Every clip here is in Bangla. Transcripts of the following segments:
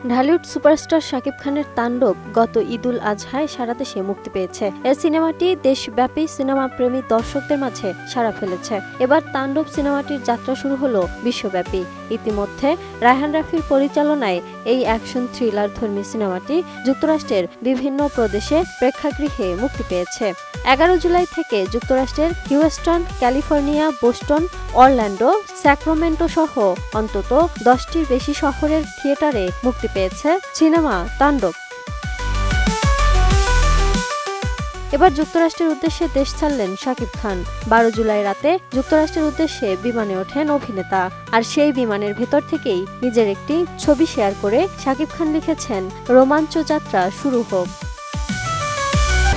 ঢালিউড সুপারস্টার শাকিব খানের তাণ্ডব গত ঈদুল আজহায় সারা দেশে মুক্তি পেয়েছে। এই সিনেমাটি দেশব্যাপী সিনেমা প্রেমী দর্শকদের মাঝে সাড়া ফেলেছে। এবার তাণ্ডব সিনেমাটির যাত্রা শুরু হলো বিশ্বব্যাপী। ইতিমধ্যে রায়হান রাফির পরিচালনায় এই অ্যাকশন থ্রিলার ধর্মী সিনেমাটি যুক্তরাষ্ট্রের বিভিন্ন প্রদেশে প্রেক্ষাগৃহে মুক্তি পেয়েছে। 11 জুলাই থেকে যুক্তরাষ্ট্রের Houston, California, Boston, Orlando, Sacramento সহ অন্তত 10টির বেশি শহরের থিয়েটারে মুক্তি পেয়েছে সিনেমা তাণ্ডব। এবার যুক্তরাষ্ট্রের উদ্দেশ্যে দেশ ছাড়লেন শাকিব খান। 12 জুলাই রাতে যুক্তরাষ্ট্রের উদ্দেশ্যে বিমানে ওঠেন অভিনেতা। আর সেই বিমানের ভেতর থেকেই নিজের একটি ছবি শেয়ার করে শাকিব খান লিখেছেন, রোমাঞ্চ যাত্রা শুরু হোক।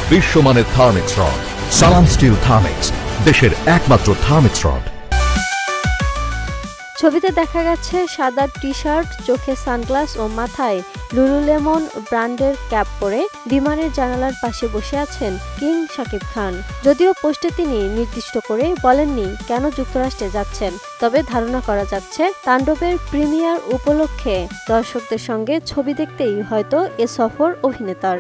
বিশ্বমানের থার্মিক্স রড, সালাম স্টিল থার্মিক্স, দেশের একমাত্র থার্মিক্স রড। ছবিতে দেখা গেছে সাদা টি-শার্ট, চোখে সানগ্লাস ও মাথায় লুলুলেমন ব্র্যান্ডের ক্যাপ পরে বিমানের জানালার পাশে বসে আছেন কিং শাকিব খান। যদিও পোস্টে তিনি নির্দিষ্ট করে বলেননি কেন যুক্তরাষ্ট্রে যাচ্ছেন, তবে ধারণা করা যাচ্ছে তাণ্ডবের প্রিমিয়ার উপলক্ষে দর্শকদের সঙ্গে ছবি দেখতেই হয়তো এ সফর অভিনেতার।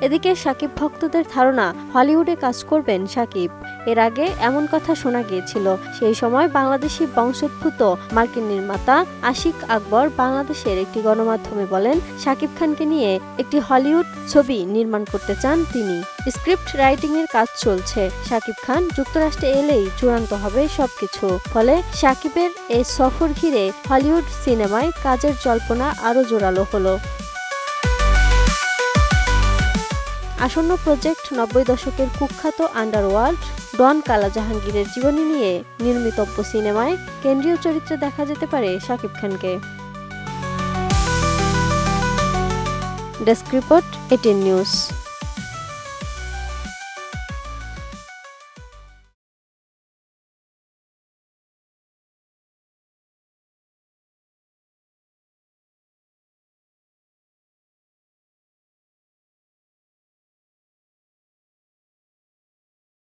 এদিকে শাকিব ভক্তদের ধারণা, হলিউডে কাজ করবেন শাকিব। এর আগে এমন কথা শোনা গিয়েছিল। সেই সময় বাংলাদেশি বংশোদ্ভূত মার্কিন নির্মাতা আশিক আকবর বাংলাদেশের একটি গণমাধ্যমে বলেন, শাকিব খানকে নিয়ে একটি হলিউড ছবি নির্মাণ করতে চান তিনি। স্ক্রিপ্ট রাইটিং এর কাজ চলছে। শাকিব খান যুক্তরাষ্ট্রে এলেই চূড়ান্ত হবে সবকিছু। ফলে শাকিবের এই সফর ঘিরে হলিউড সিনেমায় কাজের জল্পনা আরও জোরালো হলো। আসন্ন প্রজেক্ট 90 দশকের কুখ্যাত আন্ডারওয়ার্ল্ড ডন কালা জাহাঙ্গীরের জীবনী নিয়ে নির্মিতব্য সিনেমায় কেন্দ্রীয় চরিত্রে দেখা যেতে পারে শাকিব খানকে। Desk report, ATN news.